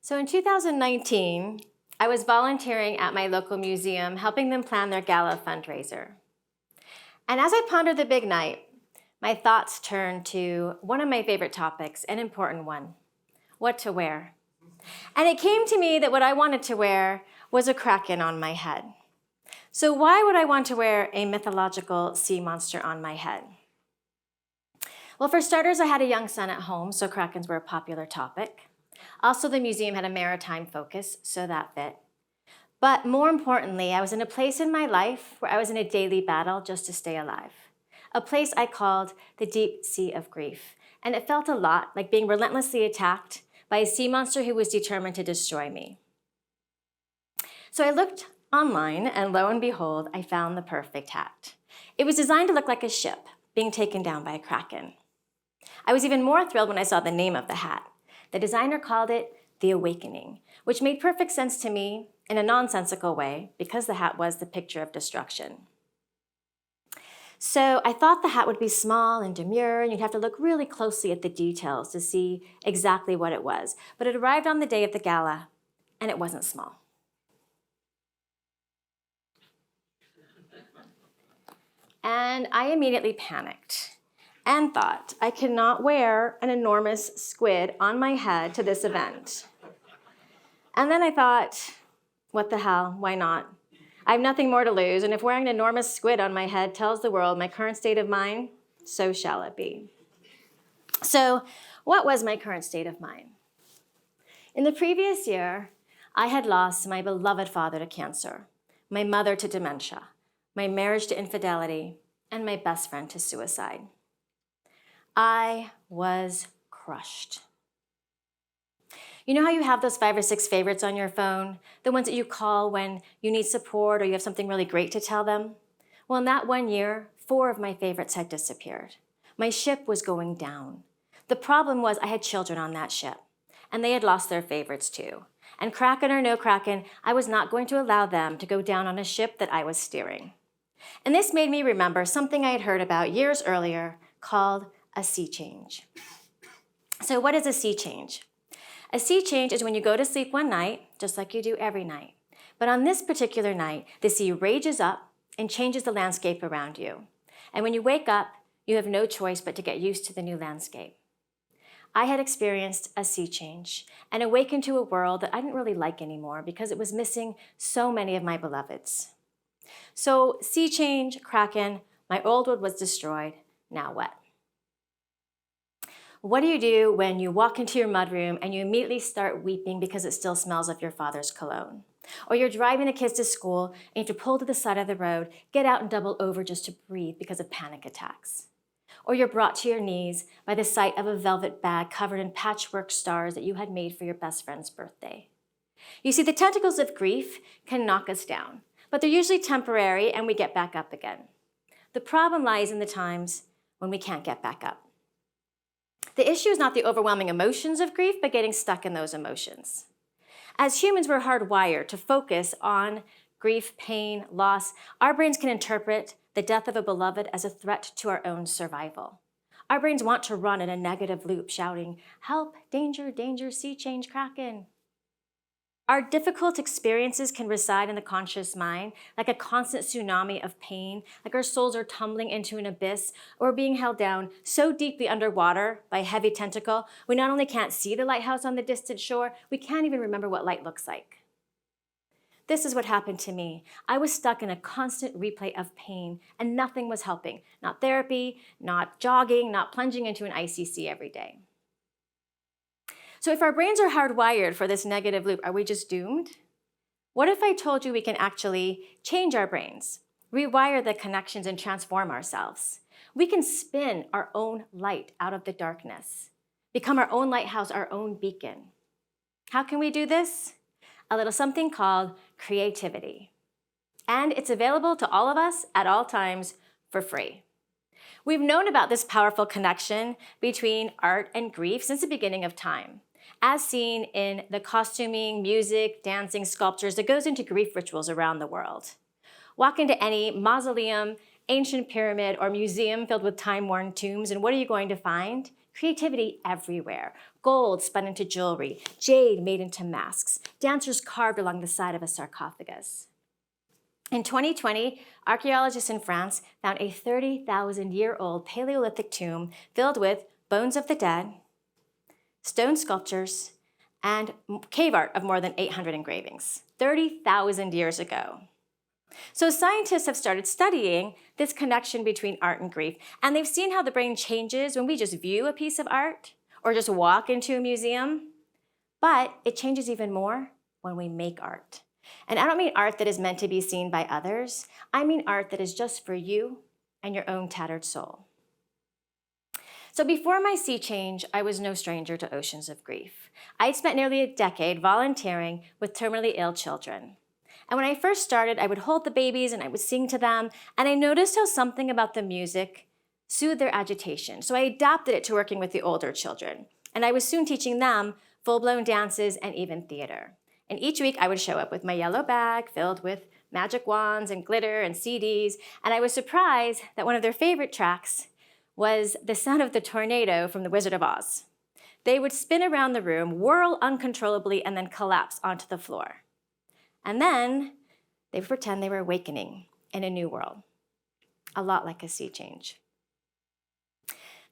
So in 2019, I was volunteering at my local museum, helping them plan their gala fundraiser. And as I pondered the big night, my thoughts turned to one of my favorite topics, an important one: what to wear. And it came to me that what I wanted to wear was a kraken on my head. So why would I want to wear a mythological sea monster on my head? Well, for starters, I had a young son at home, so krakens were a popular topic. Also, the museum had a maritime focus, so that fit. But more importantly, I was in a place in my life where I was in a daily battle just to stay alive. A place I called the deep sea of grief. And it felt a lot like being relentlessly attacked by a sea monster who was determined to destroy me. So I looked online, and lo and behold, I found the perfect hat. It was designed to look like a ship being taken down by a kraken. I was even more thrilled when I saw the name of the hat. The designer called it The Awakening, which made perfect sense to me in a nonsensical way because the hat was the picture of destruction. So I thought the hat would be small and demure, and you'd have to look really closely at the details to see exactly what it was. But it arrived on the day of the gala, and it wasn't small. And I immediately panicked and thought, I cannot wear an enormous squid on my head to this event. And then I thought, what the hell, why not? I have nothing more to lose, and if wearing an enormous squid on my head tells the world my current state of mind, so shall it be. So, what was my current state of mind? In the previous year, I had lost my beloved father to cancer, my mother to dementia, my marriage to infidelity, and my best friend to suicide. I was crushed. You know how you have those 5 or 6 favorites on your phone? The ones that you call when you need support or you have something really great to tell them? Well, in that 1 year, 4 of my favorites had disappeared. My ship was going down. The problem was I had children on that ship, and they had lost their favorites too. And kraken or no kraken, I was not going to allow them to go down on a ship that I was steering. And this made me remember something I had heard about years earlier called a sea change. So what is a sea change? A sea change is when you go to sleep one night, just like you do every night. But on this particular night, the sea rages up and changes the landscape around you. And when you wake up, you have no choice but to get used to the new landscape. I had experienced a sea change and awakened to a world that I didn't really like anymore because it was missing so many of my beloveds. So sea change, kraken, my old world was destroyed. Now what? What do you do when you walk into your mudroom and you immediately start weeping because it still smells of your father's cologne? Or you're driving the kids to school and you have to pull to the side of the road, get out and double over just to breathe because of panic attacks. Or you're brought to your knees by the sight of a velvet bag covered in patchwork stars that you had made for your best friend's birthday. You see, the tentacles of grief can knock us down, but they're usually temporary and we get back up again. The problem lies in the times when we can't get back up. The issue is not the overwhelming emotions of grief, but getting stuck in those emotions. As humans, we're hardwired to focus on grief, pain, loss. Our brains can interpret the death of a beloved as a threat to our own survival. Our brains want to run in a negative loop, shouting, "Help, danger, danger, sea change, kraken." Our difficult experiences can reside in the conscious mind, like a constant tsunami of pain, like our souls are tumbling into an abyss or being held down so deeply underwater by a heavy tentacle, we not only can't see the lighthouse on the distant shore, we can't even remember what light looks like. This is what happened to me. I was stuck in a constant replay of pain, and nothing was helping. Not therapy, not jogging, not plunging into an icy sea every day. So if our brains are hardwired for this negative loop, are we just doomed? What if I told you we can actually change our brains, rewire the connections, and transform ourselves? We can spin our own light out of the darkness, become our own lighthouse, our own beacon. How can we do this? A little something called creativity. And it's available to all of us at all times for free. We've known about this powerful connection between art and grief since the beginning of time, as seen in the costuming, music, dancing, sculptures that goes into grief rituals around the world. Walk into any mausoleum, ancient pyramid, or museum filled with time-worn tombs, and what are you going to find? Creativity everywhere. gold spun into jewelry, jade made into masks, dancers carved along the side of a sarcophagus. In 2020, archaeologists in France found a 30,000-year-old Paleolithic tomb filled with bones of the dead, stone sculptures, and cave art of more than 800 engravings, 30,000 years ago. So scientists have started studying this connection between art and grief, and they've seen how the brain changes when we just view a piece of art or just walk into a museum, but it changes even more when we make art. And I don't mean art that is meant to be seen by others. I mean art that is just for you and your own tattered soul. So before my sea change, I was no stranger to oceans of grief. I'd spent nearly a decade volunteering with terminally ill children. And when I first started, I would hold the babies and I would sing to them, and I noticed how something about the music soothed their agitation. So I adapted it to working with the older children. And I was soon teaching them full-blown dances and even theater. And each week I would show up with my yellow bag filled with magic wands and glitter and CDs, and I was surprised that one of their favorite tracks was the sound of the tornado from The Wizard of Oz. They would spin around the room, whirl uncontrollably, and then collapse onto the floor. And then they would pretend they were awakening in a new world, a lot like a sea change.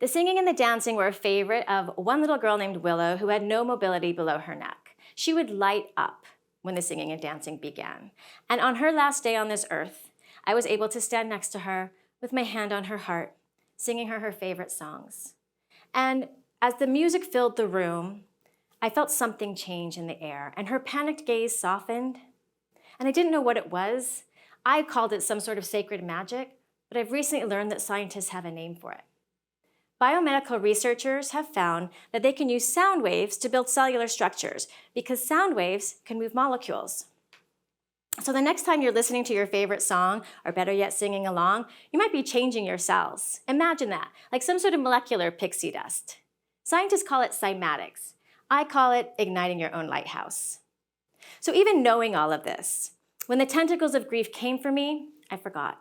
The singing and the dancing were a favorite of one little girl named Willow who had no mobility below her neck. She would light up when the singing and dancing began. And on her last day on this earth, I was able to stand next to her with my hand on her heart, singing her favorite songs. And as the music filled the room, I felt something change in the air, and her panicked gaze softened. And I didn't know what it was. I called it some sort of sacred magic, but I've recently learned that scientists have a name for it. Biomedical researchers have found that they can use sound waves to build cellular structures because sound waves can move molecules. So the next time you're listening to your favorite song, or better yet, singing along, you might be changing your cells. Imagine that, like some sort of molecular pixie dust. Scientists call it cymatics. I call it igniting your own lighthouse. So even knowing all of this, when the tentacles of grief came for me, I forgot.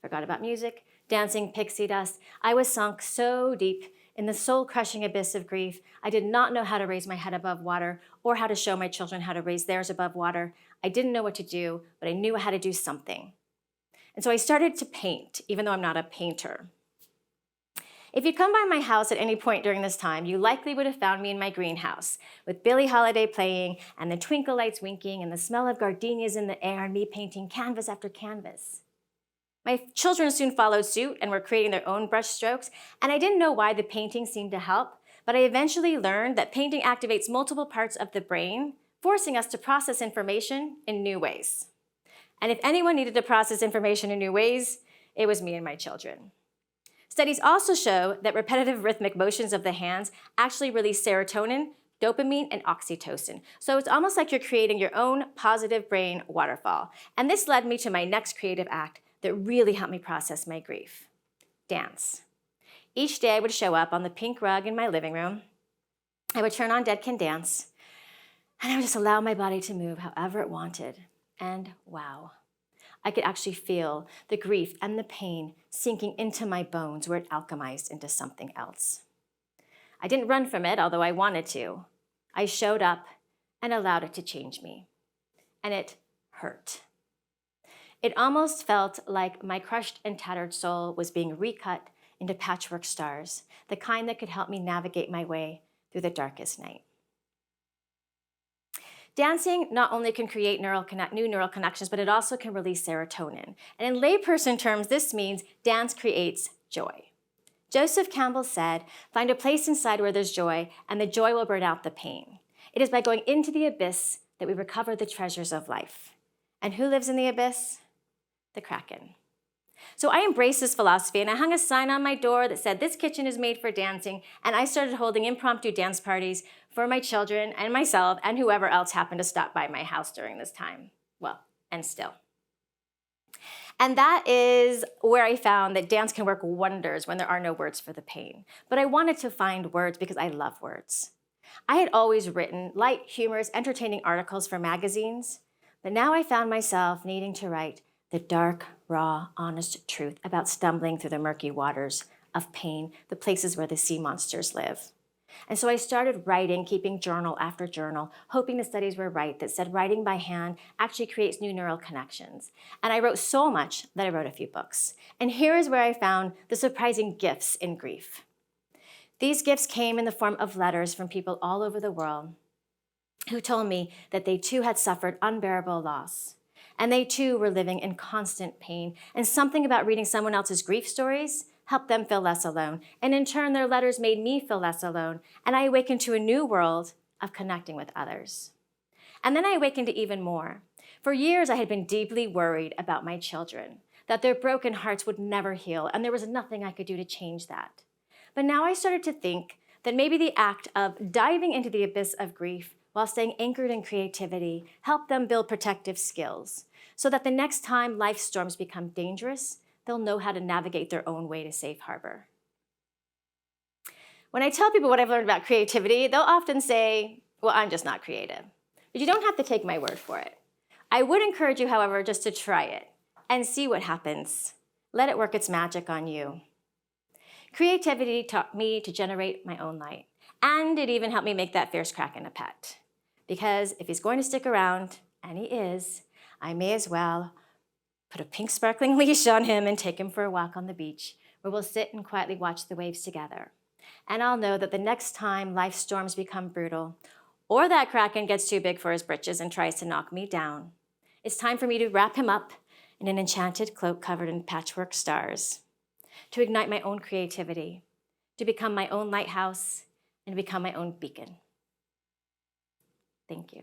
Forgot about music, dancing, pixie dust. I was sunk so deep in the soul-crushing abyss of grief, I did not know how to raise my head above water or how to show my children how to raise theirs above water. I didn't know what to do, but I knew I had to do something. And so I started to paint, even though I'm not a painter. If you'd come by my house at any point during this time, you likely would have found me in my greenhouse, with Billie Holiday playing and the twinkle lights winking and the smell of gardenias in the air and me painting canvas after canvas. My children soon followed suit and were creating their own brush strokes, and I didn't know why the painting seemed to help, but I eventually learned that painting activates multiple parts of the brain, forcing us to process information in new ways. And if anyone needed to process information in new ways, it was me and my children. Studies also show that repetitive rhythmic motions of the hands actually release serotonin, dopamine, and oxytocin. So it's almost like you're creating your own positive brain waterfall. And this led me to my next creative act that really helped me process my grief: dance. Each day I would show up on the pink rug in my living room. I would turn on Dead Can Dance, and I would just allow my body to move however it wanted. And wow, I could actually feel the grief and the pain sinking into my bones where it alchemized into something else. I didn't run from it, although I wanted to. I showed up and allowed it to change me. And it hurt. It almost felt like my crushed and tattered soul was being recut into patchwork stars, the kind that could help me navigate my way through the darkest night. Dancing not only can create new neural connections, but it also can release serotonin. And in layperson terms, this means dance creates joy. Joseph Campbell said, "Find a place inside where there's joy, and the joy will burn out the pain." It is by going into the abyss that we recover the treasures of life. And who lives in the abyss? The Kraken. So I embraced this philosophy, and I hung a sign on my door that said, "This kitchen is made for dancing," and I started holding impromptu dance parties for my children and myself and whoever else happened to stop by my house during this time. Well, and still. And that is where I found that dance can work wonders when there are no words for the pain. But I wanted to find words because I love words. I had always written light, humorous, entertaining articles for magazines, but now I found myself needing to write the dark, raw, honest truth about stumbling through the murky waters of pain, the places where the sea monsters live. And so I started writing, keeping journal after journal, hoping the studies were right that said writing by hand actually creates new neural connections. And I wrote so much that I wrote a few books. And here is where I found the surprising gifts in grief. These gifts came in the form of letters from people all over the world who told me that they too had suffered unbearable loss. And they too were living in constant pain. And something about reading someone else's grief stories helped them feel less alone. And in turn, their letters made me feel less alone. And I awakened to a new world of connecting with others. And then I awakened to even more. For years, I had been deeply worried about my children, that their broken hearts would never heal, and there was nothing I could do to change that. But now I started to think that maybe the act of diving into the abyss of grief while staying anchored in creativity helped them build protective skills so that the next time life storms become dangerous, they'll know how to navigate their own way to safe harbor. When I tell people what I've learned about creativity, they'll often say, well, I'm just not creative. But you don't have to take my word for it. I would encourage you, however, just to try it and see what happens. Let it work its magic on you. Creativity taught me to generate my own light, and it even helped me make that fierce Kraken a pet. Because if he's going to stick around, and he is, I may as well put a pink sparkling leash on him and take him for a walk on the beach, where we'll sit and quietly watch the waves together. And I'll know that the next time life's storms become brutal, or that Kraken gets too big for his britches and tries to knock me down, it's time for me to wrap him up in an enchanted cloak covered in patchwork stars, to ignite my own creativity, to become my own lighthouse, and to become my own beacon. Thank you.